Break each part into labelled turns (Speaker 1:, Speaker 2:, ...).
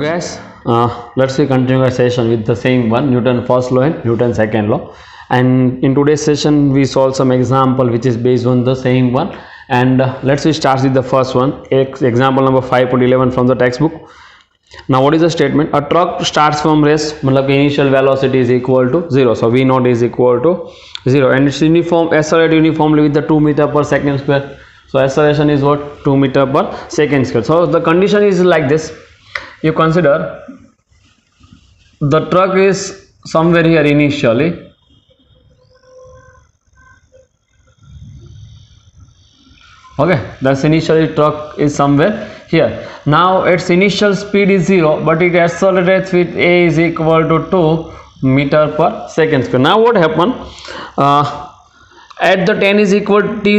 Speaker 1: guys, let's we continue our session with the same one, Newton first law and Newton second law. And in today's session we solve some example which is based on the same one. And let's we start with the first one, example number 5.11 from the textbook. Now what is the statement? A truck starts from rest, मतलब initial velocity is equal to 0, so v naught is equal to 0, and it's accelerate uniformly with the 2 meter per second square. So acceleration is what? 2 meter per second square. So the condition is like this. You consider the truck is somewhere here initially, okay, that's initially truck is somewhere here. Now its initial speed is 0, but it accelerates with a is equal to 2 meter per second square. Now what happened? At the t is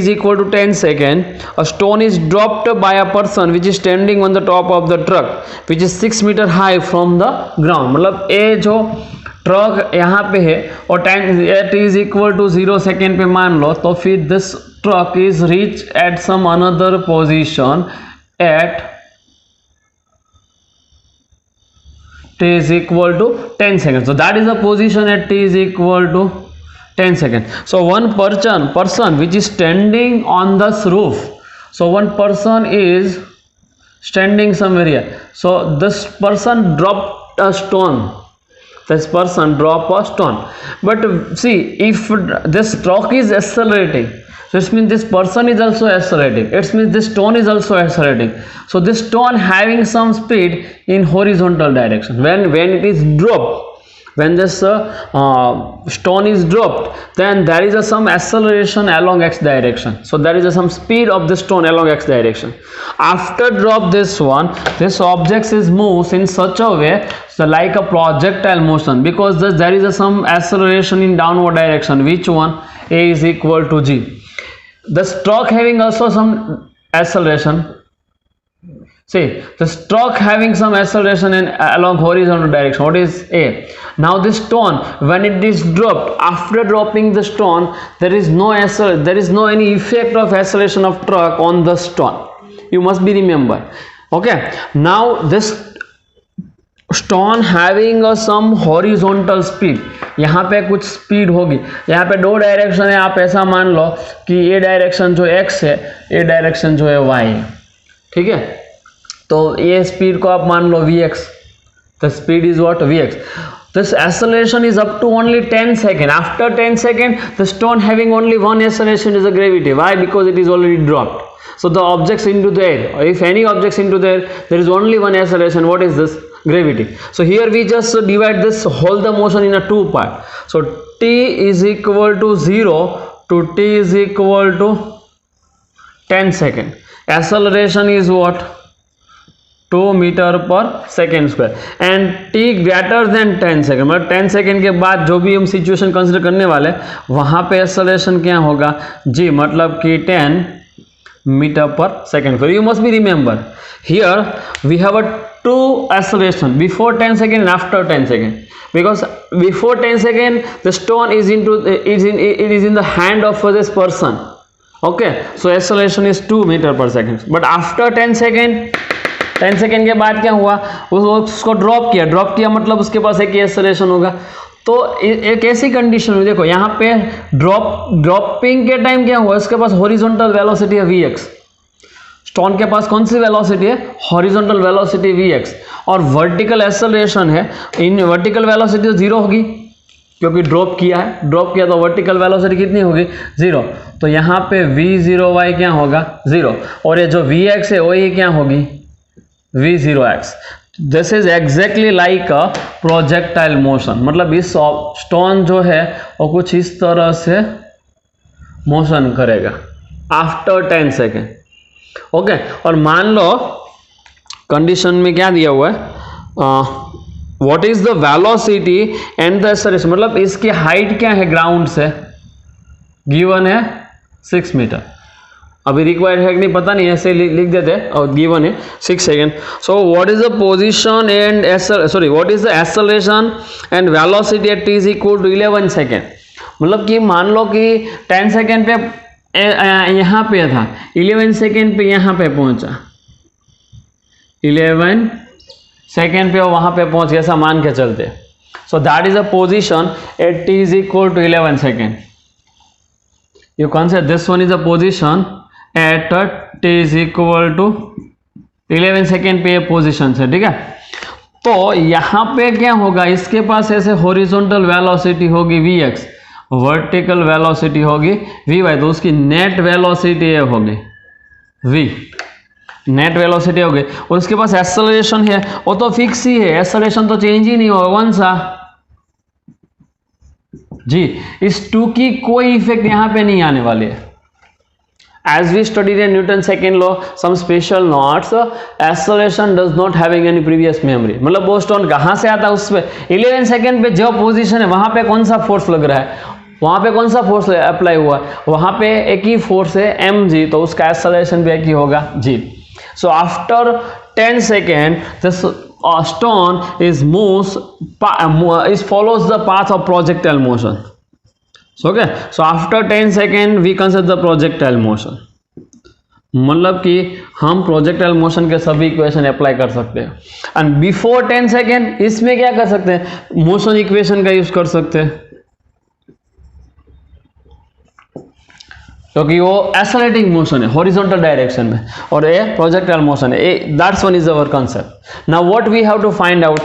Speaker 1: equal to 10 second, a stone is dropped by a person which is standing on the top of the truck, which is 6 meter high from the ground. मतलब ये जो truck यहाँ पे है और time t is equal to 0 second पे मान लो, तो फिर this truck is reach at some another position at t is equal to 10 seconds. So that is the position at t is equal to 10 seconds. So one person which is standing on this roof. So one person is standing somewhere here. So this person dropped a stone. This person dropped a stone. But see, if this truck is accelerating, so it means this person is also accelerating. It means this stone is also accelerating. So this stone having some speed in horizontal direction. When it is dropped, when this stone is dropped, then there is some acceleration along x direction. So there is some speed of the stone along x direction. After drop this one, this object is moves in such a way, so like a projectile motion, because there is some acceleration in downward direction. Which one? A is equal to g. The truck having also some acceleration. See, the truck having some acceleration in along horizontal direction. What is A? Now this stone, when it is dropped, after dropping the stone, there is no any effect of acceleration of truck on the stone. You must be remember. Okay. Now this stone having some horizontal speed. यहाँ पे कुछ speed होगी. यहाँ पे दो direction है. आप ऐसा मान लो कि ये डायरेक्शन जो x है, ये डायरेक्शन जो है y है. ठीक है. तो ये स्पीड को आप मान लो vx. The speed is what? Vx. This acceleration is up to only 10 seconds. After 10 seconds, the stone having only one acceleration is a gravity. Why? Because it is already dropped. So the objects into the air, or if any objects into the air, there is only one acceleration. What is this? Gravity. So here we just divide this whole the motion in a two part. So t is equal to 0 to t is equal to 10 second. Acceleration is what? 2 meter per second square. And t greater than 10 second, मतलब 10 second के बाद जो भी हम situation consider करने वाले, वहाँ पे एक्सेलरेशन क्या होगा? g, मतलब कि 10 meter per second square. You must be remember here we have a two acceleration, before 10 second and after 10 second, because before 10 second the stone is in the hand of this person. Okay, so acceleration is 2 meter per second. But after 10 second के बाद क्या हुआ? उसको drop किया मतलब उसके पास एक acceleration होगा. तो एक ऐसी कंडीशन में देखो, यहाँ पे ड्रॉपिंग के टाइम क्या हुआ? उसके पास हॉरिजॉन्टल वेलोसिटी है vx. स्टोन के पास कौन सी वेलोसिटी है? Horizontal velocity vx. और वर्टिकल एक्सेलरेशन है. इन वर्टिकल वेलोसिटी तो 0 होगी क्योंकि ड्रॉप किया तो वर्टिकल वेलोसिटी कितनी होगी? 0. तो यहाँ पे v0y क्या होगा? 0. और ये जो vx है वो ये क्या होगी? v0x. This is exactly like a projectile motion. मतलब इस स्टोन जो है वो कुछ इस तरह से मोशन करेगा आफ्टर 10 सेकेंड. ओके. और मान लो कंडीशन में क्या दिया हुआ है? What is the velocity and the acceleration, मतलब इसकी हाइट क्या है ग्राउंड से? गिवन है 6 मीटर. अभी रिक्वायर्ड है कि नहीं पता नहीं, ऐसे लिख देते और गिवन है 6 second. So what is the position and what is the acceleration and velocity at t is equal to 11 second. मतलब कि मान लो कि 10 सेकेंड पे यहाँ पे था, 11 सेकेंड पे यहाँ पे पहुंचा, 11 सेकेंड पे वो वहां पे पहुंच गया, ऐसा मान के चलते। So that is a position at t is equal to 11 second. You consider this one is a position at t is equal to 11 second पे ये पोजिशन है, ठीक है। तो यहाँ पे क्या होगा, इसके पास ऐसे हॉरिजॉन्टल वेलोसिटी होगी vx, वर्टिकल वेलोसिटी होगी vy, तो उसकी नेट वेलोसिटी होगी v, नेट वेलोसिटी होगी। और उसके पास एक्सेलरेशन है, वो तो फिक्स ही है, एक्सेलरेशन तो चेंज ही नहीं होगा, कौन सा जी। इस 2 की कोई इफेक्ट यहां पे नहीं आने वाली है। As we studied in Newton's second law, some special notes, acceleration does not having any previous memory। मतलब वो स्टोन कहाँ से आता है, उस पे 11 सेकेंड पे जो पोजीशन है वहां पे कौन सा फोर्स लग रहा है, वहां पे कौन सा फोर्स अप्लाई हुआ है, वहां पे एक ही फोर्स है mg, तो उसका एक्सेलरेशन भी एक ही होगा g। So after 10 seconds, this stone is follows the path of projectile motion. So okay, so after 10 seconds we consider the projectile motion। मतलब कि हम प्रोजेक्टाइल मोशन के सभी इक्वेशन अप्लाई कर सकते हैं। एंड बिफोर 10 सेकेंड इसमें क्या कर सकते हैं, मोशन इक्वेशन का यूज कर सकते हैं, क्योंकि वो एक्सेलरेटिंग मोशन है हॉरिजॉन्टल डायरेक्शन में और ये प्रोजेक्टाइल मोशन है। That's one is our concept. Now what we have to find out,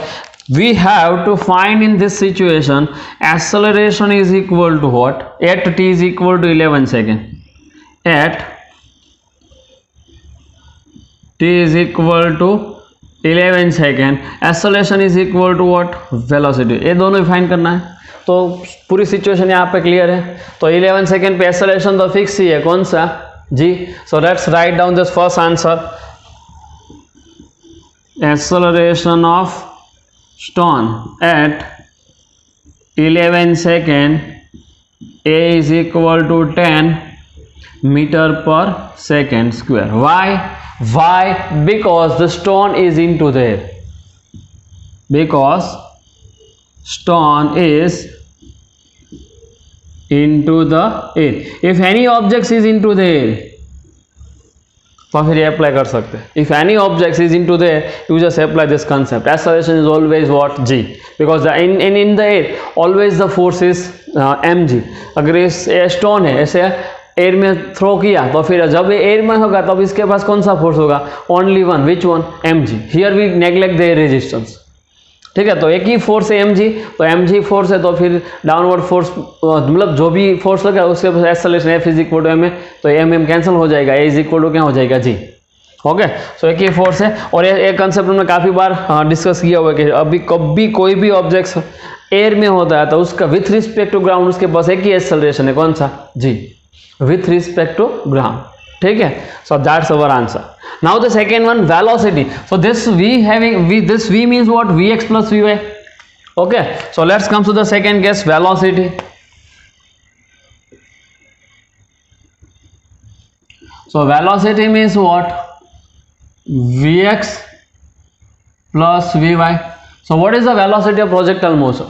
Speaker 1: we have to find in this situation acceleration is equal to what, at t is equal to 11 second, at t is equal to 11 second acceleration is equal to what, velocity। ये दोनों ही find करना है। तो पूरी situation यहाँ पे clear है। तो 11 सेकेंड पे एक्सेलरेशन तो फिक्स ही है, कौन सा जी। So let's write down this first answer, acceleration of stone at 11 second a is equal to 10 meter per second square। why because the stone is into there, because stone is into the air। if any object is into the air तो फिर ये apply कर सकते हैं। If any object is into the air, you just apply this concept, acceleration is always what, g, because in the air always the force is mg। अगर इस stone है ऐसे एयर में थ्रो किया तो फिर जब ये एयर में होगा तब इसके पास कौन सा फोर्स होगा, only one, which one, mg। Here we neglect the air resistance, ठीक है। तो एक ही फोर्स है mg, तो mg फोर्स है, तो फिर डाउनवर्ड फोर्स मतलब जो भी फोर्स लगा उसके पास acceleration f is equal to m है, तो m कैंसिल हो जाएगा, a इज इक्वल टू क्या हो जाएगा, g। ओके, सो एक ही फोर्स है। और ये कंसेप्ट हमने काफ़ी बार डिस्कस किया हुआ है कि अभी कभी कोई भी ऑब्जेक्ट एयर में होता है तो उसका विथ रिस्पेक्ट टू ग्राउंड उसके पास एक ही एक्सेलरेशन है, कौन सा, g, with respect to ground, ठीक है। So that's our answer. Now the second one, velocity. So this this v means what, vx plus vy। Okay, so let's come to the second guess, velocity। So velocity means what, vx plus vy। So what is the velocity of projectile motion?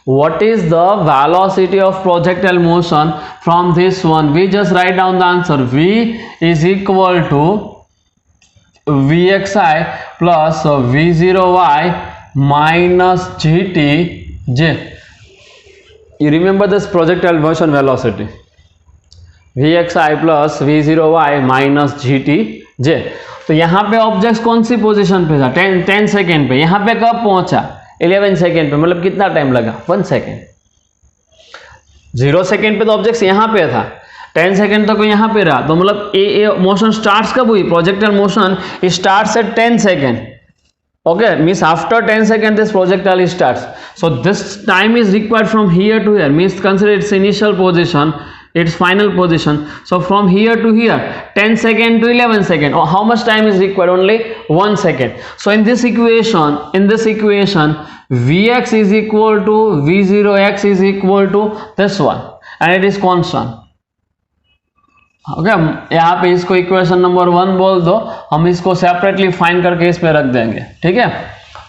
Speaker 1: What is the velocity of projectile motion from this one? We just write down the answer, v is equal to vxi plus v0y minus gtj। You remember this projectile motion velocity, vxi plus v0y minus gtj। तो यहाँ पे object कौन सी position पे था, 10 second पे, यहाँ पे कब पहुंचा, 11 सेकेंड पे, मतलब कितना टाइम लगा, 1 सेकेंड। 0 सेकेंड पे तो ऑब्जेक्ट यहाँ पे था, 10 सेकेंड तक यहाँ पे रहा, तो मतलब ए मोशन स्टार्ट्स कब हुई, projectile motion starts at 10 second. Okay, means after 10 second this projectile starts. So this time is required from here to here, means consider its initial position, its final position। So from here to here, 10 second to 11 second, or how much time is required, only 1 second। So in this equation vx is equal to v0x is equal to this one and it is constant। Okay, यहाँ पे इसको equation number 1 बोल दो, हम इसको separately find करके इसमें रख देंगे, ठीक है।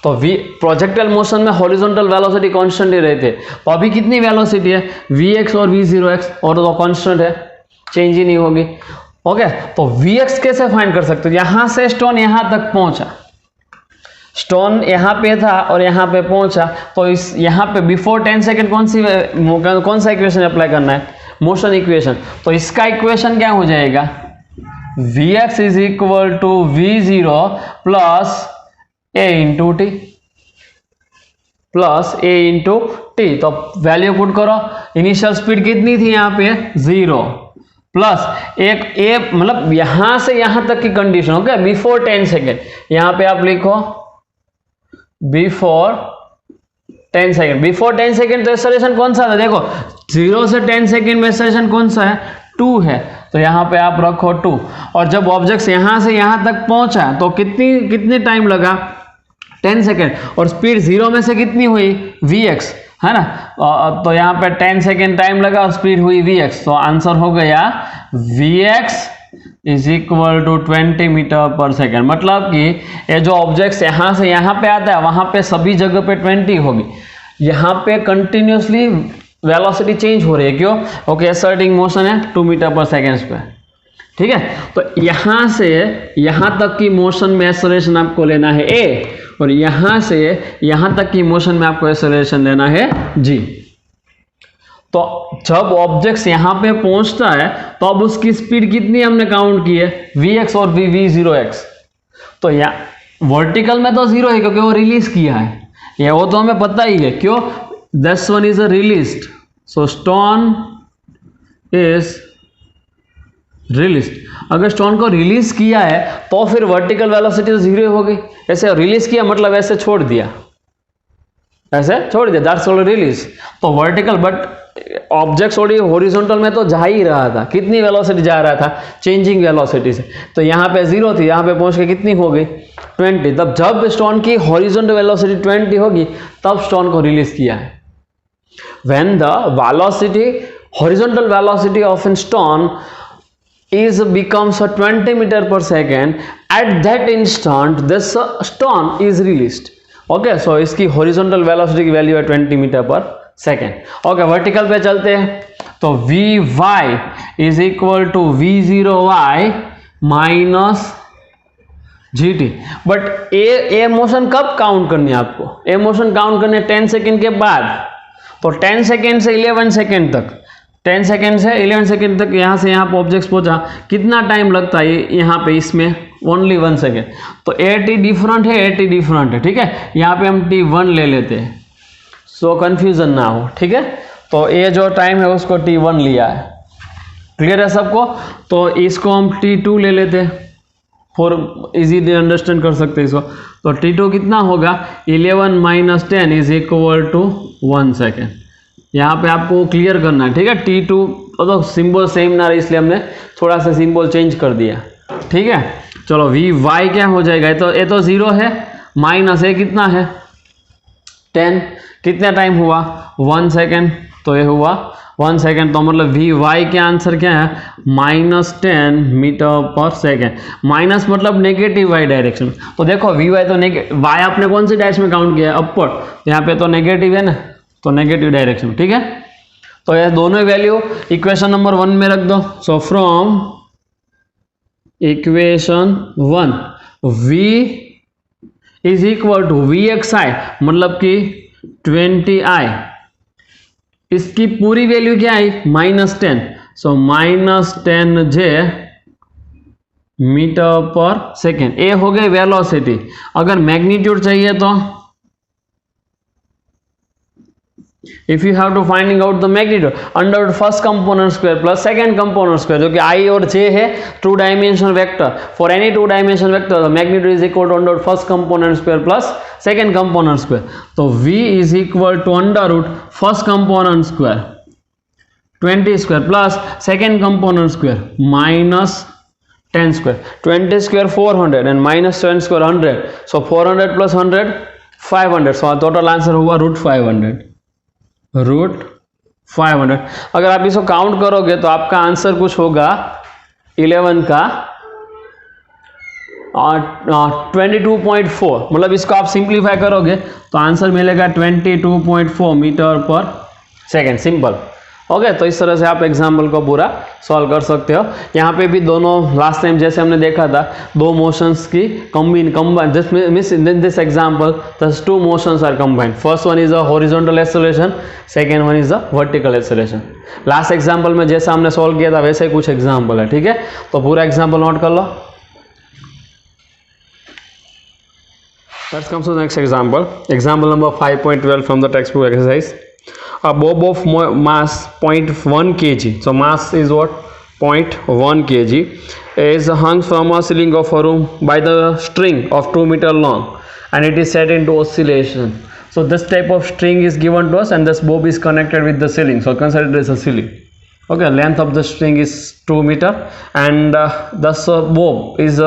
Speaker 1: तो v प्रोजेक्टाइल मोशन में हॉरिजॉन्टल वेलोसिटी कांस्टेंट ही रहते, तो अभी कितनी वेलोसिटी है, vx और v0x, और तो कांस्टेंट है, चेंज ही नहीं होगी। ओके, तो vx कैसे फाइंड कर सकते हो, यहां से स्टोन यहां तक पहुंचा, स्टोन यहाँ पे था और यहाँ पे पहुंचा, तो इस यहाँ पे बिफोर 10 सेकेंड कौन सा इक्वेशन अप्लाई करना है, मोशन इक्वेशन। तो इसका इक्वेशन क्या हो जाएगा, Vx is equal to V0 plus A into T plus A into T. तो वैल्यू पुट करो, इनिशियल स्पीड कितनी थी यहाँ पे 0 प्लस एक ए, मतलब यहां से यहां तक की कंडीशन, ओके, बिफोर 10 सेकेंड। यहां पे आप लिखो बिफोर 10 सेकेंड। बिफोर 10 सेकेंड तो एक्सेलरेशन कौन सा था, देखो 0 से 10 सेकेंड में एक्सेलरेशन कौन सा है, 2 है, तो यहां पे आप रखो 2। और जब ऑब्जेक्ट यहां से यहां तक पहुंचा तो कितनी टाइम लगा, 10 सेकेंड, और स्पीड 0 में से कितनी हुई, Vx, है ना। तो यहाँ पे 10 सेकेंड टाइम लगा और स्पीड हुई Vx, तो आंसर हो गया Vx is equal to 20 metre per second. मतलब कि ये जो ऑब्जेक्ट्स यहाँ से यहाँ पे आता है वहां पे सभी जगह पे 20 होगी। यहाँ पे कंटिन्यूसली वेलोसिटी चेंज हो रही है, क्यों, ओके, एक्सर्टिंग मोशन है 2 मीटर पर सेकेंड पे, ठीक है। तो यहां से यहां तक की मोशन में एक्सेलरेशन आपको लेना है a, और यहां से यहां तक की मोशन में आपको एक्सेलरेशन लेना है g। तो जब ऑब्जेक्ट यहां पे पहुंचता है तो अब उसकी स्पीड कितनी हमने काउंट की है, vx और v0x। तो यहाँ वर्टिकल में तो 0 है क्योंकि वो रिलीज किया है, ये वो तो हमें पता ही है, क्यों, this one is a released, so stone is release. अगर स्टोन को रिलीज किया है तो फिर वर्टिकल वेलोसिटी तो 0 हो गई। ऐसे रिलीज किया मतलब ऐसे छोड़ दिया, ऐसे छोड़ दिया, दैट्स कॉल्ड रिलीज। तो वर्टिकल, बट ऑब्जेक्ट हॉरिजॉन्टल में तो जा ही रहा था, कितनी वेलोसिटी जा रहा था, चेंजिंग वेलोसिटी से। तो यहाँ पे 0 थी, यहाँ पे पहुंच के कितनी हो गई 20। तब जब स्टोन की हॉरिजॉन्टल वेलोसिटी 20 होगी तब स्टोन को रिलीज किया है। When the velocity, horizontal velocity of an stone is becomes a 20 meter per second, at that instant this stone is released, okay। so इसकी horizontal velocity की वैल्यू है 20 metre per second. Okay, vertical पे चलते हैं, तो Vy is equal to V0y minus GT। But a motion कब count करनी है आपको, ए मोशन काउंट करनी है 10 सेकेंड के बाद। तो 10 सेकेंड से 11 सेकेंड तक, 10 सेकेंड से 11 सेकेंड तक यहाँ से यहाँ पे ऑब्जेक्ट पहुंचा, कितना टाइम लगता है यहाँ पे, इसमें ओनली 1 सेकेंड। तो AT डिफरेंट है, AT डिफरेंट है, ठीक है। यहाँ पे हम T1 ले लेते हैं, सो कंफ्यूजन ना हो, ठीक है। तो ये जो टाइम है उसको T1 लिया है, क्लियर है सबको। तो इसको हम T2 ले लेते हैं, फॉर इजीली अंडरस्टैंड कर सकते हैं इसको। तो T2 कितना होगा, 11 minus 10 is equal to 1 second. यहाँ पे आपको क्लियर करना है, ठीक है। T2 तो सिंबल सेम ना रहे इसलिए हमने थोड़ा सा सिंबल चेंज कर दिया, ठीक है। चलो Vy क्या हो जाएगा, ये तो 0 है, माइनस ए कितना है 10, कितना टाइम हुआ 1 सेकेंड, तो ये हुआ 1 सेकेंड। तो मतलब Vy के आंसर क्या है, -10 मीटर पर सेकेंड। माइनस मतलब नेगेटिव वाई डायरेक्शन। तो देखो Vy तो वाई आपने कौन सी डायरेक्शन में काउंट किया है, अपवर्ड, यहाँ पे तो नेगेटिव है ना, तो नेगेटिव डायरेक्शन, ठीक है। तो ये दोनों वैल्यू इक्वेशन नंबर 1 में रख दो। So from equation 1 V is equal to Vxi, मतलब कि 20i, इसकी पूरी वैल्यू क्या आई -10, सो -10j मीटर पर सेकेंड। ए हो गई वेलोसिटी। अगर मैग्नीट्यूड चाहिए तो if you have to finding out the magnitude, under first component square plus second component square, जो कि i और j है 2 dimensional vector. For any 2 dimensional vector the magnitude is equal to under first component square plus second component square. तो v is equal to under root first component square 20 square plus second component square minus 10 square. 20 square 400 and minus 10 square 100, so 400 plus 100 500, so total answer हुआ √500। √500। अगर आप इसको count करोगे तो आपका answer कुछ होगा 11 का 22.4, मतलब इसको आप सिंप्लीफाई करोगे तो आंसर मिलेगा 22.4 metre per second, simple. Okay, तो इस तरह से आप एग्जाम्पल को पूरा सॉल्व कर सकते हो। यहाँ पे भी दोनों लास्ट टाइम जैसे हमने देखा था, दो मोशंस की combine this means in this example these two motions are combined. First one is a horizontal acceleration, second one is a vertical acceleration. Last example में जैसा हमने सॉल्व किया था वैसे कुछ एग्जाम्पल है, ठीक है। तो पूरा एग्जाम्पल नोट कर लो। Let's come to the next example. Example number 5.12 from the textbook exercise. A bob of mass 0.1 kg. So mass is what? 0.1 kg is hung from a ceiling of a room by the string of 2 meter long, and it is set into oscillation. So this type of string is given to us, and this bob is connected with the ceiling. So consider it as a ceiling. Okay, length of the string is 2 meter, and thus bob is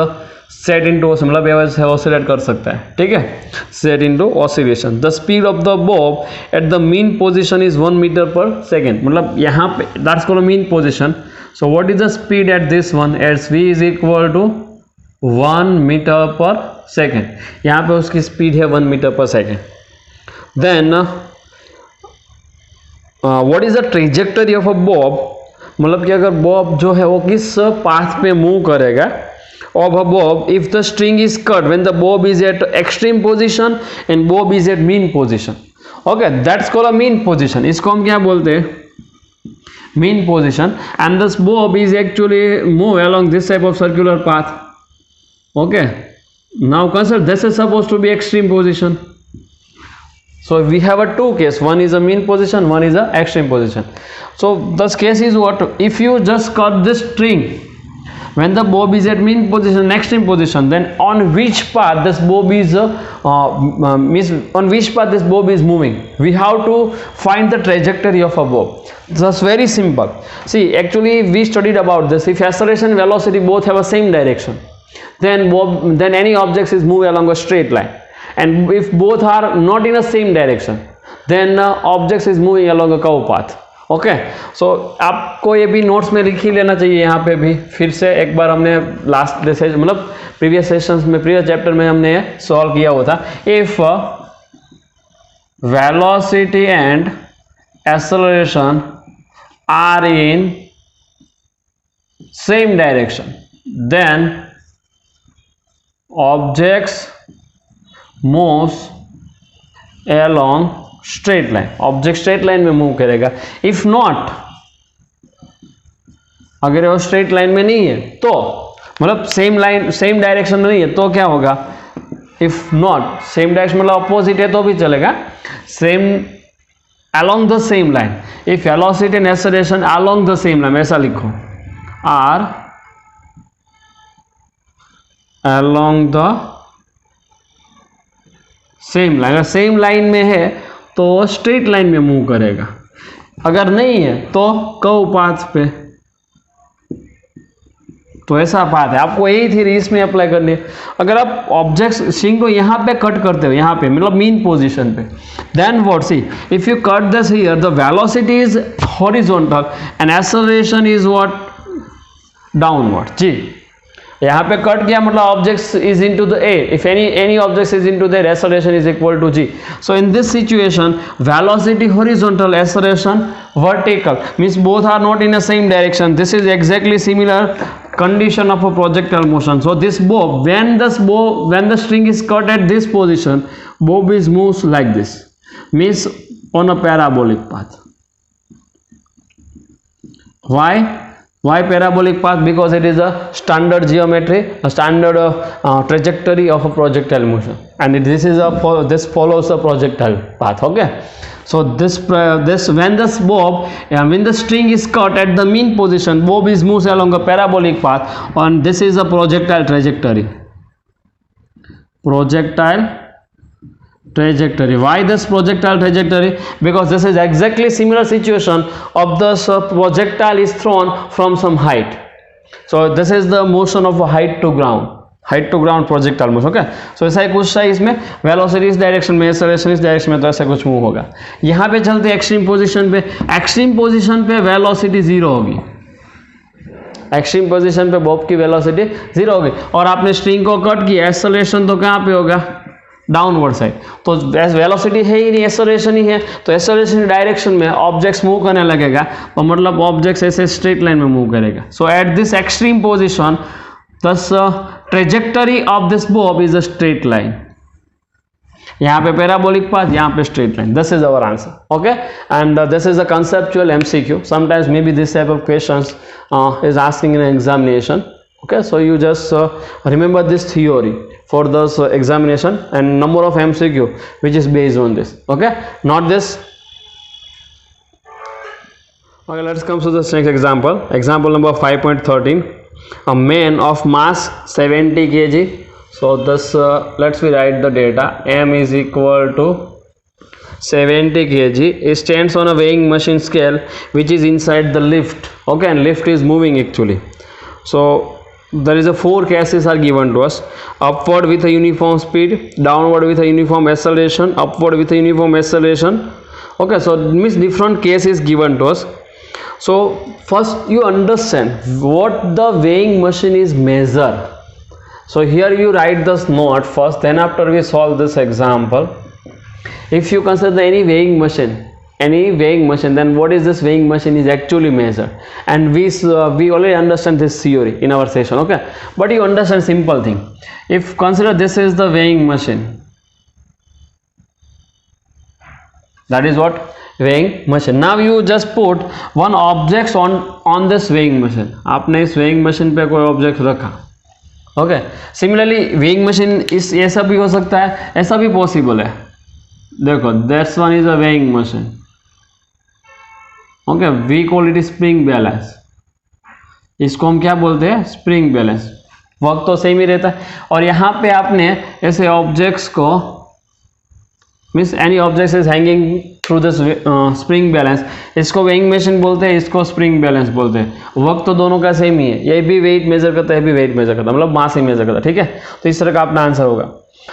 Speaker 1: set into मतलब ये oscillate कर सकता है, ठीक है। Set into oscillation. The speed of the bob at the mean position is 1 metre per second. मतलब यहाँ पे that's called mean position. So what is the speed at this one? It's v is equal to 1 metre per second. यहाँ पे उसकी speed है 1 metre per second. Then what is the trajectory of a Bob? मतलब कि अगर Bob जो है वो किस पाथ पे मूव करेगा of a bob if the string is cut when the bob is at extreme position and bob is at mean position. Okay, that's called a mean position. इसको हम क्या बोलते हैं? mean position. And this bob is actually move along this type of circular path. Okay, now consider this is supposed to be extreme position. So we have a two case, one is a mean position, one is a extreme position. So this case is what? If you just cut this string when the bob is at mean position, extreme position, then on which path this bob is on which path this bob is moving? We have to find the trajectory of a bob. That's very simple. See, actually we studied about this. If acceleration and velocity both have a same direction, then any object is moving along a straight line. And if both are not in the same direction, then objects is moving along a curve path. Okay, so आपको ये भी notes में लिख ही लेना चाहिए। यहाँ पे भी फिर से एक बार हमने लास्ट सेशन मतलब प्रीवियस सेशंस में प्रीवियस चैप्टर में हमने सॉल्व किया हुआ था। If velocity and acceleration are in same direction then objects moves along straight line. Object straight line में मूव करेगा। इफ नॉट, अगर वो स्ट्रेट लाइन में नहीं है तो मतलब सेम लाइन सेम डायरेक्शन में नहीं है तो क्या होगा? इफ नॉट सेम डायरेक्शन मतलब अपोजिट है तो भी चलेगा। Same along the same line, if velocity and acceleration along the same line, ऐसा लिखो are along the same line. अगर सेम लाइन में है तो स्ट्रेट लाइन में मूव करेगा, अगर नहीं है तो कर्व पाथ पे। तो ऐसा पाथ है, आपको यही थ्योरी इसमें अप्लाई करनी है। अगर आप ऑब्जेक्ट स्ट्रिंग को यहाँ पे कट करते हो, यहाँ पे मतलब मीन पोजीशन पे, then what? See, if you cut this here the velocity is horizontal and acceleration is what? Downward. जी, यहाँ पे कट किया मतलब objects is into the a, if any objects is into their acceleration is equal to g. So in this situation velocity horizontal, acceleration vertical, means both are not in the same direction. This is exactly similar condition of a projectile motion. So this bob, when the string is cut at this position, bob is moves like this, means on a parabolic path. Why parabolic path? Because it is a standard geometry, a standard trajectory of a projectile motion, and this follows the projectile path. Okay, so when the string is cut at the mean position, bob is moves along a parabolic path, and this is a projectile trajectory. Why this projectile trajectory? Because this is exactly similar situation of the projectile is thrown from some height. So this is the motion of a height to ground projectile motion. Okay, so ऐसा ही कुछ है इसमें, velocity इस direction में, acceleration इस direction में, तो ऐसा कुछ मूव होगा। यहाँ पे चलते एक्सट्रीम पोजीशन पे। एक्सट्रीम पोजीशन पे वेलोसिटी जीरो होगी। एक्सट्रीम पोजीशन पे बॉब की वेलोसिटी जीरो होगी, और आपने स्ट्रिंग को कट किया, एक्सेलरेशन तो कहाँ पे होगा? डाउनवर्ड साइड, तो वेलोसिटी है ही नहीं, एक्सेलरेशन ही है, तो एक्सेलरेशन डायरेक्शन में ऑब्जेक्ट्स मूव करने लगेगा, तो मतलब ऑब्जेक्ट्स ऐसे स्ट्रेट लाइन में मूव करेगा. सो एट दिस एक्सट्रीम पोजिशन दस trajectory of this Bob is a straight line. यहाँ पे पैराबोलिक पाथ, यहाँ पे straight line. This is our answer. Okay, and this is a conceptual MCQ. Sometimes may be this type of questions is asking in an examination. Okay, so you just remember this theory for this examination, and number of MCQ which is based on this. Okay, not this. Okay, let's come to the next example. Example number 5.13. A man of mass 70 kg. So this let's we write the data. M is equal to 70 kg. It stands on a weighing machine scale which is inside the lift. Okay, and lift is moving actually. So there is a 4 cases are given to us: upward with a uniform speed, downward with a uniform acceleration, upward with a uniform acceleration. Okay, so it means different cases given to us. So first you understand what the weighing machine is measure. So here you write this note first, then after we solve this example. If you consider any weighing machine, then what is this weighing machine is actually measured, and we already understand this theory in our session. Okay, but you understand simple thing. If consider this is the weighing machine, that is what weighing machine. Now you just put one object on this weighing machine. आपने इस weighing machine पे कोई object रखा. Okay, similarly weighing machine इस ऐसा भी हो सकता है, ऐसा भी possible है. देखो, this one is a weighing machine. Okay, we call it spring balance. इसको हम क्या बोलते हैं? Spring balance. वर्क तो सेम ही रहता है. और यहाँ पे आपने ऐसे ऑब्जेक्ट्स को means any object is hanging through this spring balance, इसको वेइंग मशीन बोलते हैं, इसको स्प्रिंग बैलेंस बोलते हैं. वर्क तो दोनों का सेम ही है. ये भी वेट मेजर करता है, ये भी वेट मेजर करता है, मतलब मास ही मेजर करता है. ठीक है, तो इस तरह का अपना आंसर होगा.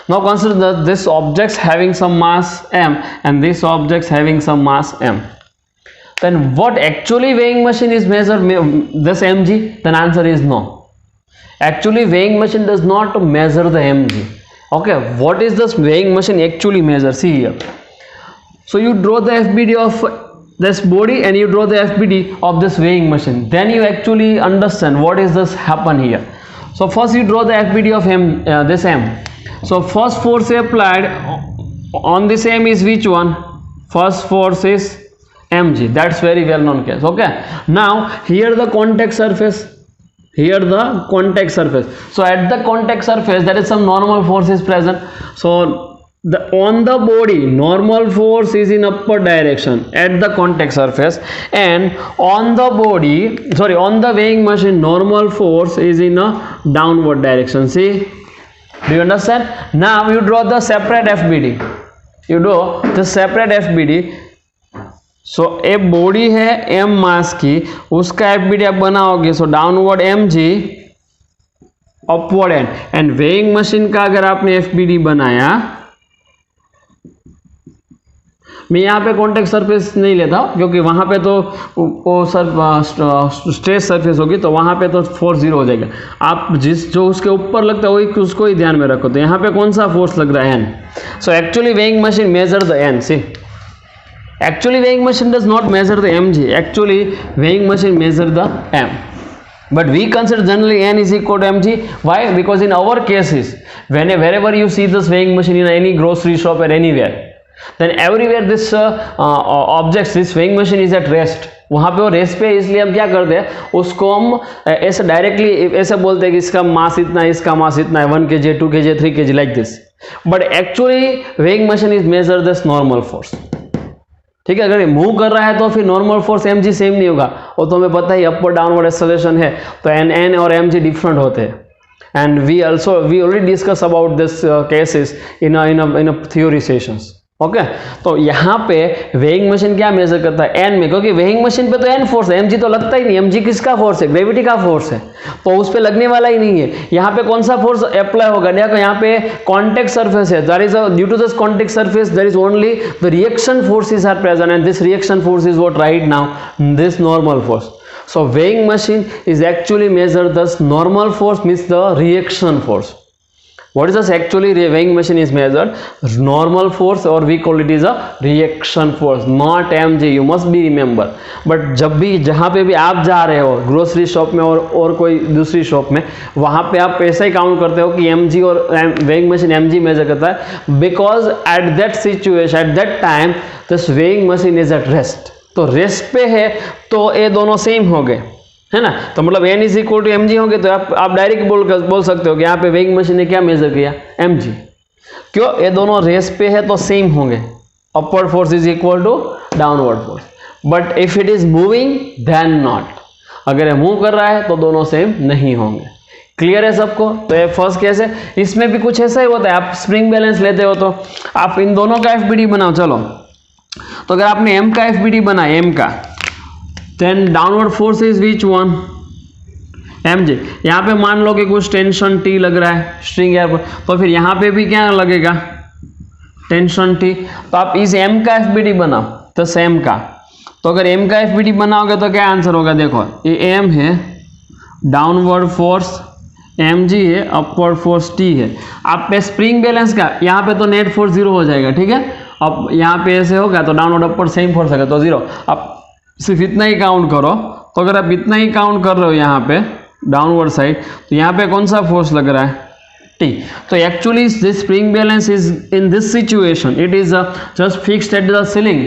Speaker 1: Now consider this objects having some mass m and this objects having some mass m. Then what actually weighing machine is measured this mg? Then answer is no. Actually weighing machine does not measure the mg. Okay, what is this weighing machine actually measure? See here. So you draw the FBD of this body and you draw the FBD of this weighing machine. Then you actually understand what is this happen here. So first you draw the FBD of m, this m. So first force applied on this m is which one? First force is mg. That's very well known case. Okay, now here the contact surface, here the contact surface. So at the contact surface there is some normal force is present. So on the body normal force is in upward direction at the contact surface, and on the body, sorry, on the weighing machine normal force is in a downward direction. See, do you understand? Now you draw the separate FBD. You draw the separate FBD. So एक body है m mass की, उसका FBD आप बनाओगे. So downward mg, upward and weighing machine का अगर आपने FBD बनाया, मैं यहाँ पे कॉन्टेक्ट सरफेस नहीं लेता क्योंकि वहाँ पे तो वो स्ट्रेस सरफेस होगी, तो वहाँ पे तो फोर्स 0 हो जाएगा. आप जो उसके ऊपर लगता है वही उसको ही ध्यान में रखो. तो यहाँ पे कौन सा फोर्स लग रहा है? n. So actually weighing machine measure the n. See, actually weighing machine does not measure the mg. Actually weighing machine measure the m. But we consider generally n is equal to mg. Why? Because in our cases, wherever you see this weighing machine in any grocery shop or anywhere, then everywhere this objects, this weighing machine is at rest. वहाँ पे वो rest पे, इसलिए हम क्या करते हैं, उसको हम ऐसे डायरेक्टली ऐसे बोलते हैं कि इसका मास इतना है, इसका मास इतना है, 1 kg, 2 kg, 3 kg like this. But actually weighing machine is major this normal force. ठीक है, अगर ये मूव कर रहा है तो फिर नॉर्मल फोर्स mg सेम नहीं होगा. वो तो हमें पता ही अपवर्ड डाउनवर्ड एक्सेलरेशन है, तो n और mg डिफरेंट होते हैं. And we already discuss about this cases in a theory sessions. Okay, तो यहाँ पे वेइंग मशीन क्या मेजर करता है? n में, क्योंकि वेइंग मशीन पे तो n फोर्स है, mg तो लगता ही नहीं. mg किसका फोर्स है? ग्रेविटी का फोर्स है, तो उस पे लगने वाला ही नहीं है. यहाँ पे कौन सा फोर्स अप्लाई होगा? देखो यहाँ पे कॉन्टेक्ट सरफेस है. That is due to this contact surface there is only the reaction forces are present, and this reaction force is what right now this normal force. So weighing machine is actually measure this normal force means the reaction force. What is this actually weighing machine is measured? Normal force or we call it is a reaction force, not mg. You must be remember. But जब भी जहाँ पे भी आप जा रहे हो grocery shop में और कोई दूसरी शॉप में, वहाँ पे आप ऐसा ही काउंट करते हो कि mg और weighing machine mg मेजर करता है, because at that situation at that time this weighing machine is at rest. तो रेस्ट पे है तो ये दोनों सेम हो गए, है ना। तो मतलब n is equal to M G होंगे तो आप डायरेक्ट बोल सकते हो कि यहाँ पे वेइंग मशीन ने क्या मेजर किया, एम जी। क्यों, ये दोनों रेस पे है तो सेम होंगे। Upward force is equal to downward force, but if it is moving then not. अगर ये मूव कर रहा है तो दोनों सेम नहीं होंगे। क्लियर है सबको। तो ये फर्स्ट केस है। इसमें भी कुछ ऐसा ही होता है, आप स्प्रिंग बैलेंस लेते हो तो आप इन दोनों का एफबीडी बनाओ। चलो, तो अगर आपने एम का एफबीडी बना, एम का, then downward force is which one, M G. यहाँ पे मान लो कि कुछ टेंशन टी लग रहा है स्ट्रिंग एयर पर, तो फिर यहाँ पे भी क्या लगेगा, टेंशन टी। तो आप इस एम का एफबीडी बनाओ, तो सेम का। तो अगर एम का एफबीडी बनाओगे तो क्या आंसर होगा, देखो ये एम है, डाउनवर्ड फोर्स एम जी है, अपवर्ड फोर्स टी है। आप पे स्प्रिंग बैलेंस का यहाँ पे तो नेट फोर्स जीरो हो जाएगा, ठीक है। अब यहाँ पे ऐसे होगा तो डाउनवर्ड अपवर्ड सेम फोर्स है तो जीरो। आप सिर्फ इतना ही काउंट करो। तो अगर आप इतना ही काउंट कर रहे हो यहाँ पे डाउनवर्ड साइड, तो यहाँ पे कौन सा फोर्स लग रहा है, टी। तो actually this spring balance is in this situation it is just fixed at the ceiling.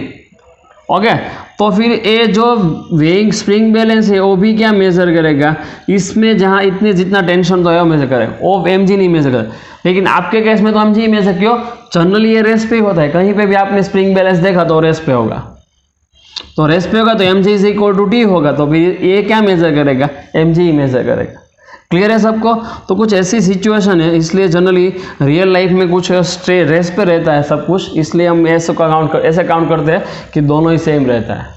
Speaker 1: Okay, तो फिर ये जो वेइंग स्प्रिंग बैलेंस है वो भी क्या मेजर करेगा, इसमें जहाँ इतने जितना टेंशन तो है वो मेजर करेगा, वो एम जी नहीं मेजर करेगा। लेकिन आपके केस में तो एम जी मेजर, क्यों, जनरली ये रेस पे होता है। कहीं पे भी आपने स्प्रिंग बैलेंस देखा तो रेस पे होगा, तो रेस पे होगा तो M G is equal to T होगा। तो फिर ये क्या मेजर करेगा, एम जी मेजर करेगा। क्लियर है सबको। तो कुछ ऐसी सिचुएशन है, इसलिए जनरली रियल लाइफ में कुछ रेस पे रहता है सब कुछ, इसलिए हम ऐसे काउंट करते हैं कि दोनों ही सेम रहता है।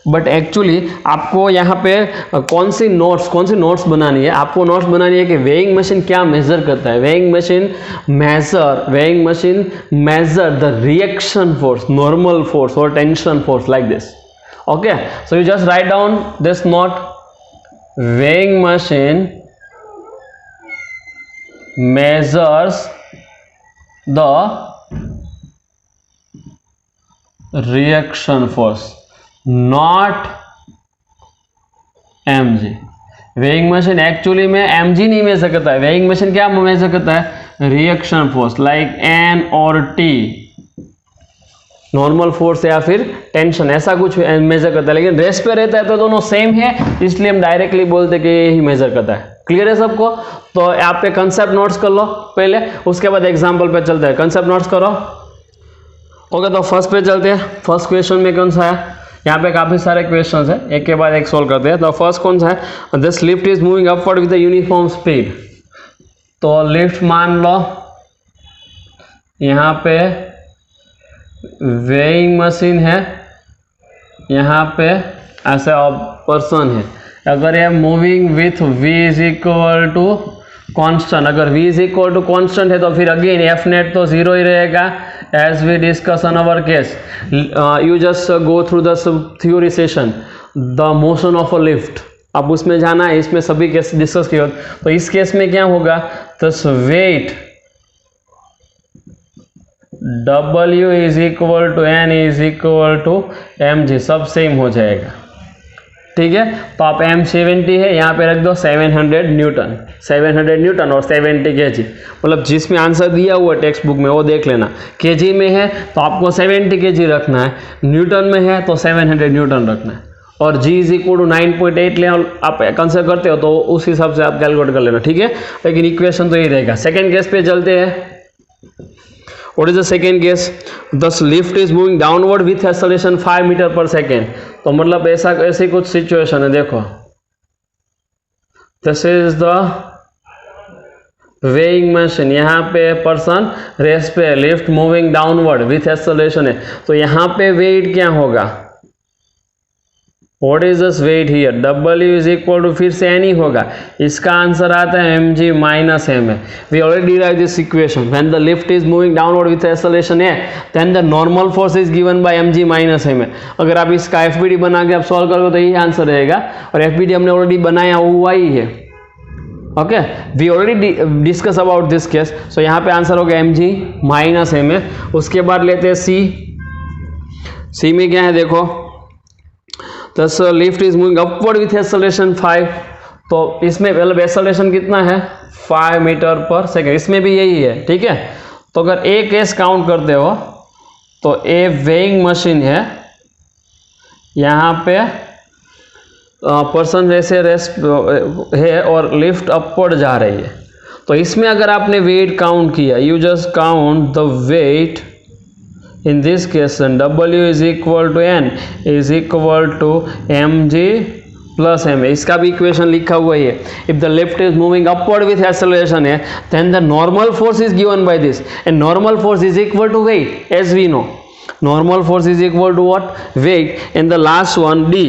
Speaker 1: बट एक्चुअली आपको यहाँ पे कौन सी नोट्स बनानी है, आपको नोट्स बनानी है कि वेइंग मशीन क्या मेजर करता है। Weighing machine measure the reaction force, normal force और tension force like this. Okay, so you just write down this note, weighing machine measures the reaction force, not mg। weighing machine actually में mg नहीं major करता है। weighing machine क्या measure करता है, reaction force like n और t, normal force या फिर टेंशन, ऐसा कुछ मेजर करता है। लेकिन रेस्ट पे रहता है तो दोनों सेम है, इसलिए हम डायरेक्टली बोलते कि यही मेजर करता है। क्लियर है सबको। तो आप पे कंसेप्ट नोट्स कर लो पहले, उसके बाद एग्जांपल पे चलते हैं। कंसेप्ट नोट्स करो। ओके, तो फर्स्ट पे चलते हैं। फर्स्ट क्वेश्चन में कौन सा है, यहाँ पे काफी सारे क्वेश्चन है, एक के बाद एक सोल्व करते हैं। तो फर्स्ट कौन सा है, this lift is moving upward with uniform speed. तो लिफ्ट मान लो यहाँ पे वेइंग मशीन है, यहाँ पे ऐसे पर्सन है। अगर ये moving with v is equal to constant, अगर v is equal to constant है तो फिर अगेन एफ नेट तो जीरो ही रहेगा, as we discuss in our case. You just go through the theory session, the motion of a lift, अब उसमें जाना है, इसमें सभी केस डिस्कस किए। तो इस केस में क्या होगा, तो weight W is equal to N is equal to mg, सब सेम हो जाएगा। ठीक है, तो आप M70 है, यहाँ पे रख दो 700 न्यूटन, 700 न्यूटन और 70 kg। मतलब जिसमें आंसर दिया हुआ टेक्स्ट बुक में वो देख लेना। kg में है तो आपको 70 kg रखना है, न्यूटन में है तो 700 न्यूटन रखना है, और g इज इक्वल टू 9.8 ले आप कंसिडर करते हो तो उस हिसाब से आप कैलकुलेट कर लेना। ठीक है, लेकिन इक्वेशन तो यही रहेगा। सेकेंड केस पे चलते हैं। What is the second case? The lift is moving downward with acceleration 5 metre per second. तो मतलब ऐसी कुछ सिचुएशन है, देखो this is the weighing machine, यहाँ पे पर्सन रेस पे, lift moving downward with acceleration है। तो यहाँ पे वेट क्या होगा, What is this weight here? W is equal to फिर से n ही होगा। इसका आंसर आता है mg minus m है। We already derived this equation. When the lift is moving downward with acceleration a, then the normal force is given by mg minus m है। अगर आप इसका FBD बना के आप सॉल्व करोगे तो यही आंसर रहेगा, और FBD हमने ऑलरेडी बनाया हुआ ही है। Okay, we already discuss about this case. So यहाँ पे आंसर हो गया mg माइनस एम ए. उसके बाद लेते हैं सी में क्या है देखो, दस lift is moving upward with acceleration 5. तो इसमें मतलब एक्सेलरेशन कितना है 5 मीटर पर सेकेंड, इसमें भी यही है. ठीक है, तो अगर ए केस काउंट करते हो तो ए वेइंग मशीन है, यहाँ पे पर्सन ऐसे रेस्ट है और लिफ्ट अपवर्ड जा रही है. तो इसमें अगर आपने वेट काउंट किया, you just count the weight in this question, W is equal to N is equal to mg plus ma. इसका भी इक्वेशन लिखा हुआ है. If the lift is moving upward with acceleration है, then the normal force is given by this, and normal force is equal to weight, as we know. Normal force is equal to what? Weight. And the last one D.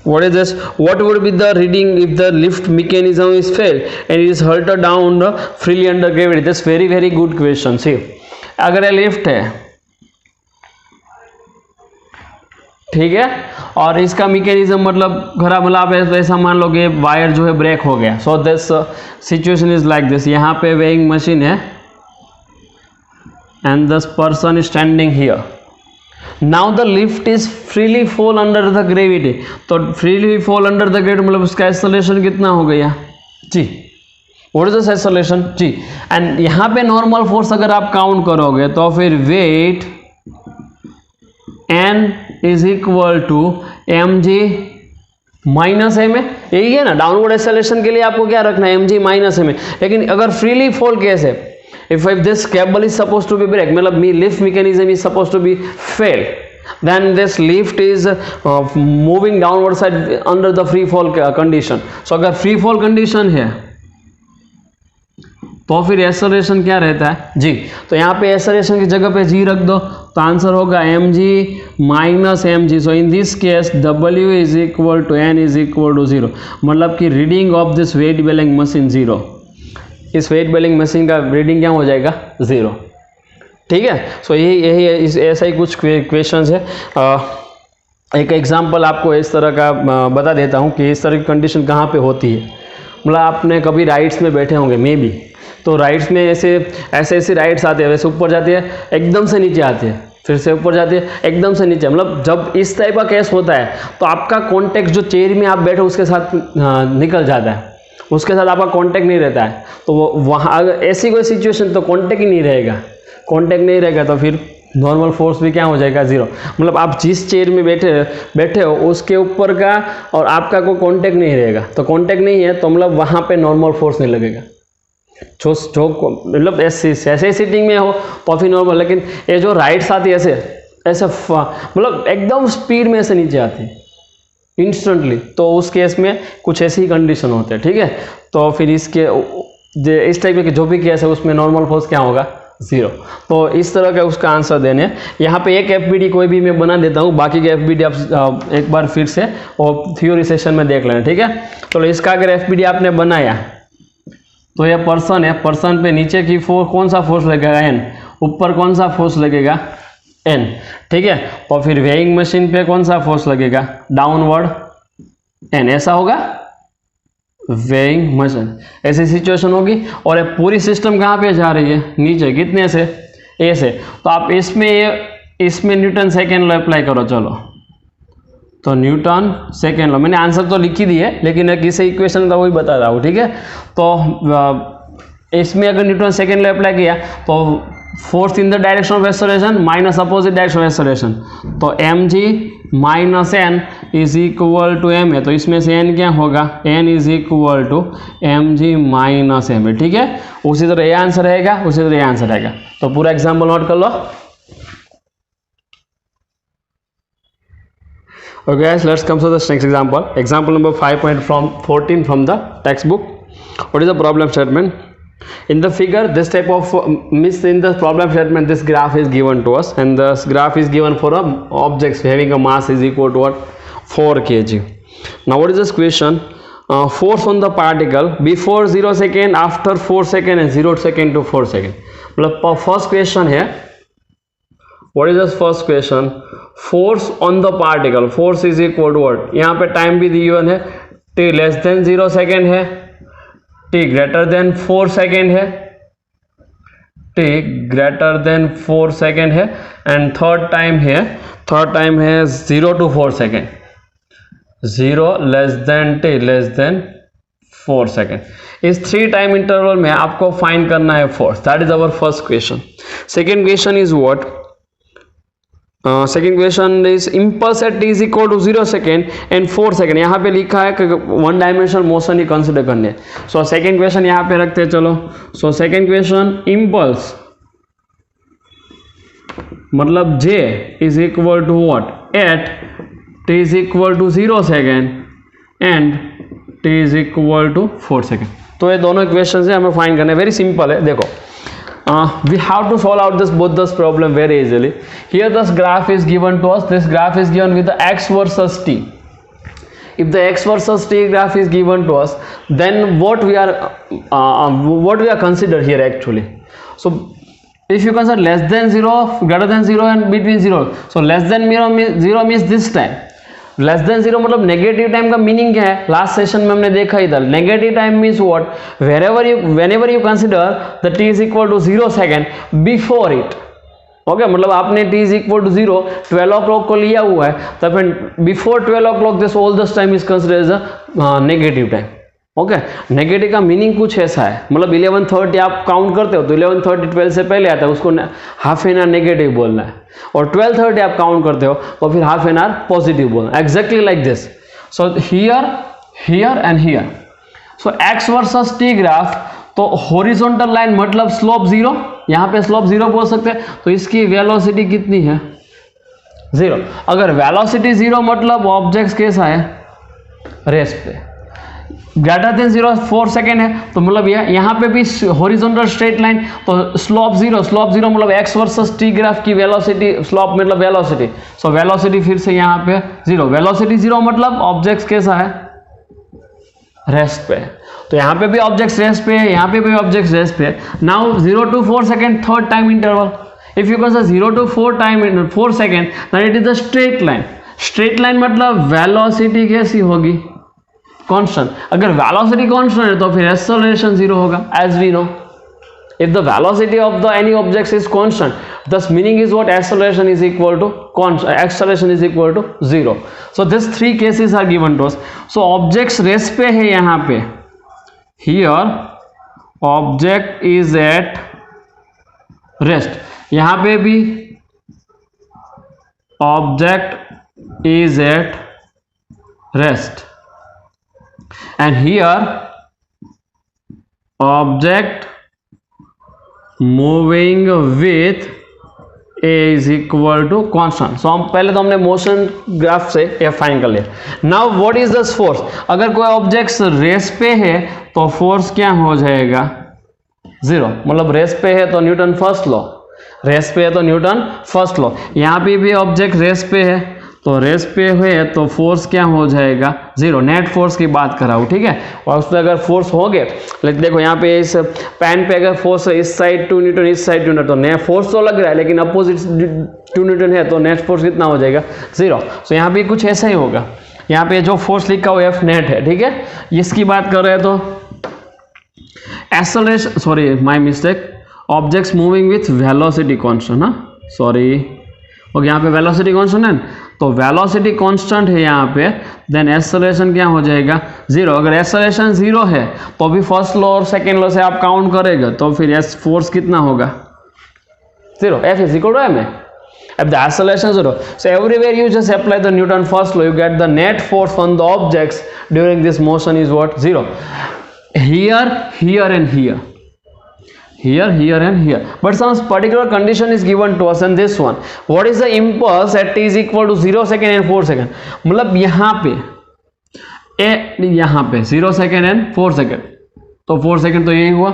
Speaker 1: What is this? What would be the reading if the lift mechanism is failed and it is halted down freely under gravity? That's very good question. See, अगर ये lift है, ठीक है, और इसका mechanism मतलब खराब, मतलब आप ऐसा मान लो कि वायर जो है ब्रेक हो गया. So this situation is like this. यहाँ पे वेइंग मशीन है and this person is standing here. Now the lift is freely fall under the gravity. तो freely fall under the gravity मतलब उसका एक्सेलरेशन कितना हो गया G, what is the acceleration G. And यहाँ पे नॉर्मल फोर्स अगर आप काउंट करोगे तो फिर weight N is equal to mg minus M A. यही है ना, डाउनवर्ड एक्सेलरेशन के लिए आपको क्या रखना है mg माइनस एम ए. लेकिन अगर फ्रीली फॉल केस है, if this cable is supposed to be break, मतलब lift mechanism is supposed to be fail, then this lift is moving downward side under the free fall condition. So अगर free fall condition है तो फिर acceleration क्या रहता है जी. तो यहाँ पे एक्सेलरेशन की जगह पे g रख दो तो आंसर होगा mg minus mg. So in this case w is equal to n is equal to 0. मतलब कि रीडिंग ऑफ दिस वेट बेलिंग मशीन 0. इस वेट बेलिंग मशीन का रीडिंग क्या हो जाएगा 0. ठीक है, सो यही ऐसा ही कुछ क्वेश्चंस है. एक एग्जांपल आपको इस तरह का बता देता हूँ कि इस तरह की कंडीशन कहाँ पे होती है. मतलब आपने कभी राइड्स में बैठे होंगे मे बी, तो राइड्स में ऐसे राइड्स आते हैं, वैसे ऊपर जाती है एकदम से नीचे आती है, फिर से ऊपर जाती है एकदम से नीचे. मतलब जब इस टाइप का केस होता है तो आपका कॉन्टेक्ट जो चेयर में आप बैठे उसके साथ निकल जाता है, उसके साथ आपका कांटेक्ट नहीं रहता है. तो वहाँ अगर ऐसी कोई सिचुएशन तो कांटेक्ट ही नहीं रहेगा. कांटेक्ट नहीं रहेगा तो फिर नॉर्मल फोर्स भी क्या हो जाएगा 0. मतलब आप जिस चेयर में बैठे हो उसके ऊपर का और आपका कोई कांटेक्ट नहीं रहेगा. तो कांटेक्ट नहीं है तो मतलब वहाँ पे नॉर्मल फोर्स नहीं लगेगा. जो मतलब ऐसे सीटिंग में हो तो फिर नॉर्मल. लेकिन ये जो राइड्स आती है ऐसे मतलब एकदम स्पीड में ऐसे नीचे आती है इंस्टेंटली, तो उस केस में कुछ ऐसी ही कंडीशन होते हैं. ठीक है, तो फिर इस टाइप के जो भी केस है उसमें नॉर्मल फोर्स क्या होगा 0. तो इस तरह का उसका आंसर देने. यहाँ पे एक एफबीडी कोई भी मैं बना देता हूँ, बाकी के एफबीडी आप एक बार फिर से और थ्योरी सेशन में देख लेना. ठीक है, तो इसका अगर एफबीडी आपने बनाया तो यह पर्सन है, पर्सन पे नीचे की फोर्स कौन सा फोर्स लगेगा n, ऊपर कौन सा फोर्स लगेगा n. ठीक है, और फिर वेइंग मशीन पे कौन सा फोर्स लगेगा डाउनवर्ड n. ऐसा होगा वेइंग मशीन, ऐसी सिचुएशन होगी. और ये पूरी सिस्टम कहाँ पे जा रही है नीचे, कितने से a से. तो आप इसमें न्यूटन सेकेंड लॉ अप्लाई करो. चलो, तो न्यूटन सेकेंड लॉ, मैंने आंसर तो लिखी दी है लेकिन किसी इक्वेशन था वही बता रहा हूँ. ठीक है, तो इसमें अगर न्यूटन सेकेंड लॉ अप्लाई किया तो force in the direction of acceleration minus opposite direction of acceleration, तो mg minus n is equal to m है. तो इसमें से n क्या होगा, n is equal to mg minus m है. ठीक है, उसी तरह ये आंसर रहेगा, उसी तरह ये आंसर रहेगा. तो पूरा एग्जाम्पल नोट कर लो. Okay guys, let's come to the next example. Example number 5.14 from the textbook. What is the problem statement? In the figure, this type of in the problem statement, this graph is given to us, and this graph is given for a objects having a mass is equal to what 4 kg. Now what is this question? Force on the particle before 0 second, after 4 second, and 0 second to 4 second. मतलब first question है. What is this first question? Force on the particle, force is equal to what? यहाँ पे time भी दी हुई है t less than 0 second है, t greater than 4 second है, t greater than 4 second है, एंड थर्ड टाइम है 0 to 4 second, 0 less than t less than 4 second. इस 3 टाइम इंटरवल में आपको फाइंड करना है force. That is our first question. Second question is what? Second question is impulse at t is equal to 0 second and 4 second. यहाँ पे लिखा है कि 1 डायमेंशनल मोशन ही कंसिडर करने हैं। सो सेकेंड क्वेश्चन यहाँ पे रखते हैं। चलो, सो सेकेंड क्वेश्चन, इम्पल्स मतलब j is equal to what at t is equal to 0 second and t is equal to 4 second. तो ये दोनों इक्वेशन से हमें फाइंड करना है। वेरी सिंपल है। देखो, we have to solve out both this problem very easily. Here this graph is given to us. This graph is given with the x versus t. If the x versus t graph is given to us, then what we are consider here actually. So if you consider less than 0, greater than 0 and between 0, so less than 0 means this time. Less than 0 मतलब negative time का meaning क्या है? Last session में हमने देखा ही था। Negative time means what? Whenever you consider the t is equal to 0 second before it. Okay, मतलब आपने t is equal to 0 12 o'clock को लिया हुआ है, तो फिर before 12 o'clock this all this time is considered as a negative time. Okay, negative का meaning कुछ ऐसा है, मतलब 11:30 आप काउंट करते हो तो 11:30 12 से पहले आता है, उसको हाफ एन आवर नेगेटिव बोलना है। और 12:30 आप काउंट करते हो तो फिर हाफ एन आवर पॉजिटिव बोलना है। Exactly like this. So here and here. So x versus T graph, तो हॉरिजॉन्टल लाइन मतलब स्लोप 0, यहाँ पे स्लोप 0 बोल सकते हैं। तो इसकी वेलोसिटी कितनी है? 0। अगर वेलोसिटी 0 मतलब ऑब्जेक्ट कैसा है? रेस्ट पे। ग्रेटर देन 0 4 सेकेंड है, तो मतलब यहाँ पे भी हॉरिजॉन्टल स्ट्रेट लाइन, तो स्लोप 0 मतलब एक्स वर्सेस टी ग्राफ की वेलोसिटी, स्लोप मतलब वेलोसिटी। सो वेलोसिटी फिर से यहाँ पे 0। वेलोसिटी 0 मतलब ऑब्जेक्ट कैसा है? रेस्ट पे। तो यहाँ पे भी ऑब्जेक्ट रेस्ट पे है, यहाँ पे भी ऑब्जेक्ट रेस्ट पे है। Now 0 to 4 second third time interval. If you consider 0 to 4 second, then it is a straight line. Straight line मतलब वेलोसिटी कैसी होगी? कांस्टेंट। अगर वेलोसिटी कांस्टेंट है तो फिर एक्सेलरेशन 0 होगा, as we know. If the velocity of the any object is constant, this meaning is what? Acceleration is equal to 0। So this 3 cases are given to us. So objects rest पे है यहाँ पे, here object is at rest, यहाँ पे भी object is at rest, and here object moving with a is equal to constant। सो हम पहले तो हमने मोशन ग्राफ से ये फाइंड कर लिया। Now what is this force? अगर कोई ऑब्जेक्ट रेस्ट पे है तो फोर्स क्या हो जाएगा? 0। मतलब रेस्ट पे है तो न्यूटन फर्स्ट लॉ, रेस्ट पे है तो न्यूटन फर्स्ट लॉ। यहाँ पे भी ऑब्जेक्ट रेस्ट पे है, तो रेस्ट पे हुए तो फोर्स क्या हो जाएगा? 0। नेट फोर्स की बात कर रहा हूँ, ठीक है। और उस पर अगर फोर्स हो गए, लेकिन देखो यहाँ पे इस पेन पे अगर फोर्स है इस साइड 2 न्यूटन, इस साइड 2 न्यूटन, तो नेट फोर्स तो लग रहा है लेकिन अपोजिट 2 न्यूटन है, तो नेट फोर्स कितना हो जाएगा? 0। सो यहाँ पे कुछ ऐसा ही होगा। यहाँ पे जो फोर्स लिखा हुआ F नेट है, ठीक है। इसकी बात कर रहे हैं तो acceleration, sorry my mistake, objects moving with velocity constant, हाँ सॉरी। ओके, यहाँ पे वेलोसिटी कांस्टेंट है, तो वेलोसिटी कांस्टेंट है यहाँ पे, देन एक्सेलरेशन क्या हो जाएगा? 0। अगर एक्सेलरेशन 0 है तो भी फर्स्ट लॉ और सेकेंड लॉ से आप काउंट करेगा तो फिर एस फोर्स कितना होगा? 0। F is equal to ma। If the acceleration 0, so everywhere you just apply the Newton first law, you get the net force on the objects during this motion is what? 0. Here and here. Here and here, but some particular condition is given to us in this one. What is the impulse at t is equal to 0 second and 4 second? मतलब यहाँ पे 0 second and 4 second, तो 4 second तो यही हुआ।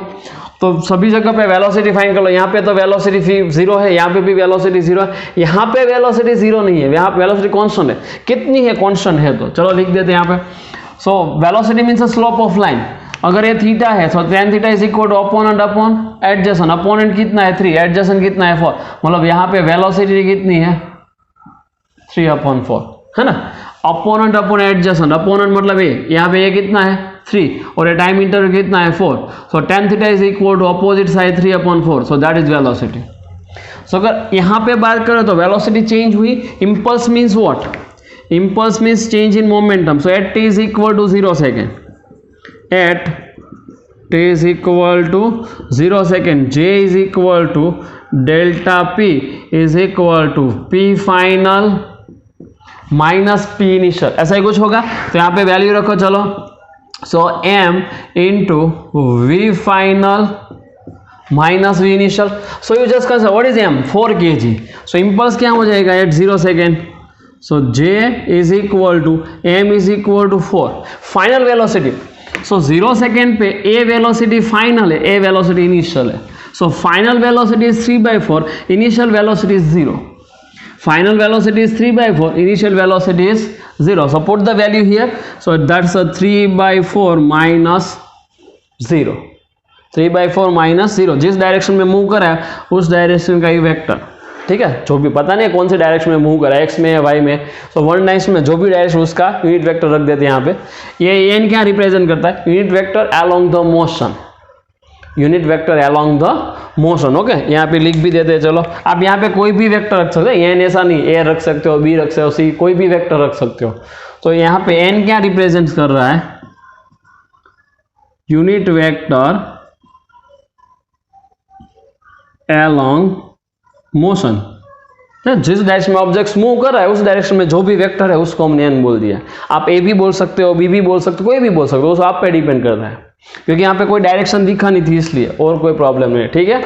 Speaker 1: तो सभी जगह पे वेलोसिटी फाइंड कर लो। यहाँ पे तो वेलोसिटी 0 है, यहाँ पे भी वेलोसिटी 0 है, यहाँ पे वेलोसिटी 0 नहीं है, यहाँ पे वेलोसिटी कांस्टेंट है। कितनी है? कांस्टेंट है, तो चलो लिख देते हैं यहाँ पे। So velocity means the slope of line. अगर ये थीटा है तो tan theta is equal to opponent upon adjacent. Opponent कितना है? 3, एडजेसेंट कितना है? 4। मतलब यहाँ पे वेलोसिटी कितनी है? 3/4, है ना। अपोनेंट अपॉन एडजेसेंट, अपोनेंट मतलब ए, यहाँ पे ए कितना है 3 और ये टाइम इंटरवल कितना है 4, so tan theta is equal to opposite side 3/4, so that is velocity. So अगर यहाँ पे बात करें तो वेलोसिटी चेंज हुई, impulse means what, impulse means change in momentum, so at t is equal to 0 second, at t is equal to 0 second, j is equal to delta p is equal to p final minus p initial, ऐसा ही कुछ होगा। तो यहाँ पे value रखो चलो, so m into v final minus v initial, so you just consider what is m 4 kg, so impulse क्या हो जाएगा at 0 second, so j is equal to m is equal to 4, final velocity, so 0 second पे a velocity final है, a velocity initial है, so final velocity is 3/4, initial velocity is 0, final velocity is 3/4, initial velocity is 0, so put the value here, so that's 3/4 minus 0, 3/4 minus 0, जिस direction में move कर रहा है उस direction का ही vector, ठीक है, जो भी पता नहीं कौन से डायरेक्शन में मूव कर रहा है, एक्स में या वाई में, सो वन डायरेक्शन में जो भी डायरेक्शन उसका यूनिट वेक्टर रख देते हैं यहाँ पे। ये एन क्या रिप्रेजेंट करता है, unit vector along the motion, unit vector along the motion, okay, यहाँ पे लिख भी देते हैं। चलो आप यहाँ पे कोई भी वेक्टर रख सकते हो, एन ऐसा नहीं, ए रख सकते हो, बी रख सकते हो, सी, कोई भी वेक्टर रख सकते हो। तो यहाँ पे एन क्या रिप्रेजेंट कर रहा है, यूनिट वेक्टर अलोंग मोशन, जिस डायरेक्शन में ऑब्जेक्ट मूव कर रहा है उस डायरेक्शन में जो भी वेक्टर है उसको हमने एन बोल दिया। आप ए भी बोल सकते हो, बी भी बोल सकते हो, कोई भी बोल सकते हो, उस आप पे डिपेंड करता है, क्योंकि यहाँ पे कोई डायरेक्शन दिखा नहीं थी इसलिए, और कोई प्रॉब्लम नहीं है, ठीक है।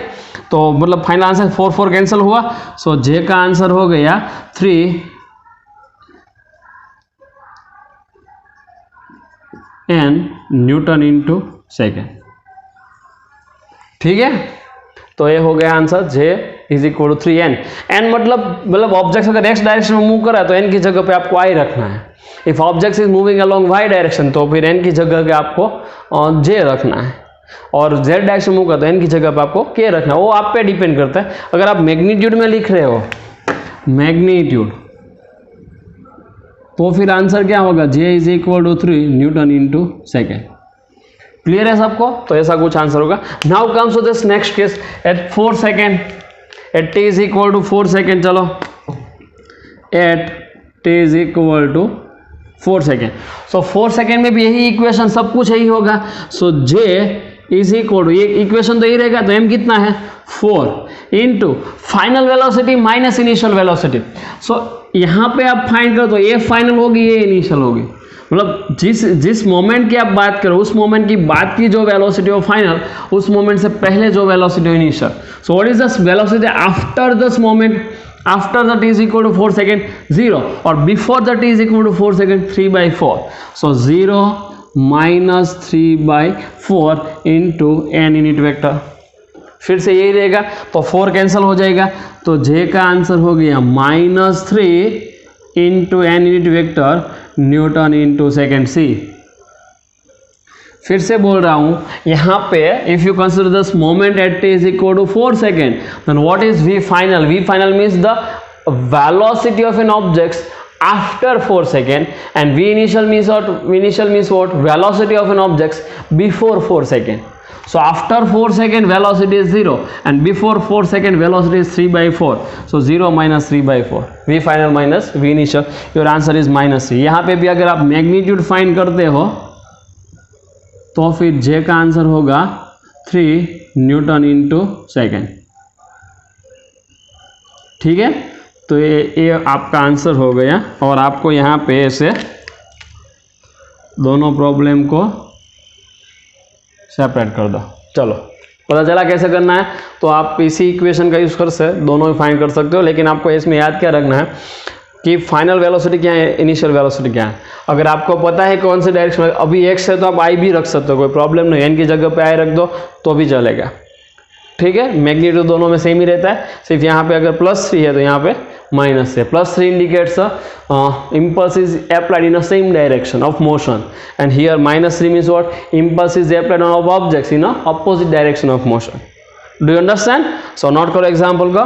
Speaker 1: तो मतलब फाइनल आंसर 4 कैंसिल हुआ, सो जे का आंसर हो गया 3 N न्यूटन इंटू सेकेंड, ठीक है। तो ये हो गया answer, J is equal to 3n, n मतलब ऑब्जेक्ट अगर x डायरेक्शन में मूव कर रहा है तो n की जगह पे आपको i रखना है, if object is moving along y direction तो फिर n की जगह पे आपको j रखना है, और z डायरेक्शन मूव करता है n की जगह पे आपको k रखना है, वो आप पे डिपेंड करता है। अगर आप मैग्नीट्यूड में लिख रहे हो, मैग्नीट्यूड, तो फिर आंसर क्या होगा, j is equal to 3 newton into second. Clear है सबको, तो ऐसा कुछ आंसर होगा। Now comes to this next case at 4 second, at t is equal to 4 second, चलो at t is equal to 4 second, so 4 second में भी यही इक्वेशन, सब कुछ यही होगा। So j is equal to, ये इक्वेशन तो यही रहेगा, तो m कितना है 4 into final velocity minus initial velocity. So यहाँ पे आप फाइंड करो तो ये फाइनल होगी, ये इनिशियल होगी, मतलब जिस मोमेंट की आप बात करो उस मोमेंट की बात की जो वेलोसिटी ऑफ फाइनल, उस मोमेंट से पहले जो velocity initial. So what is the velocity after this moment, after the t is equal to 4 second 0, और before the t is equal to 4 second 3/4, so 0 minus 3/4 into n unit vector, फिर से यही रहेगा, तो 4 cancel हो जाएगा, तो j का आंसर हो गया -3 into n unit vector newton into second सी। फिर से बोल रहा हूं यहां पे, if you consider this moment at t is equal to 4 second, then what is v final, v final means the velocity of an object after 4 second, and v initial means what, v initial means what, velocity of an object before 4 second. So after 4 second velocity is 0 and before 4 second velocity is 3/4, so 0 minus 3/4, v final minus v initial, your answer is -3। यहाँ पे भी अगर आप magnitude find करते हो तो फिर j का आंसर होगा 3 न्यूटन इंटू सेकेंड, ठीक है। तो ये आपका आंसर हो गया, और आपको यहाँ पे ऐसे दोनों प्रॉब्लम को सेपरेट कर दो। चलो पता चला कैसे करना है, तो आप इसी इक्वेशन का यूज़ कर से दोनों ही फाइंड कर सकते हो, लेकिन आपको इसमें याद क्या रखना है कि फाइनल वेलोसिटी क्या है, इनिशियल वेलोसिटी क्या है। अगर आपको पता है कौन से डायरेक्शन में, अभी x है तो आप i भी रख सकते हो, कोई प्रॉब्लम नहीं, n की जगह पे i रख दो तो भी चलेगा, ठीक है। मैग्नीट्यूड दोनों में सेम ही रहता है, सिर्फ यहाँ पे अगर +3 है तो यहाँ पे माइनस है। +3 indicates impulse is applied in the same direction of motion, and here -3 means what, impulse is applied on objects in a opposite direction of motion. Do you understand? So note करो example का,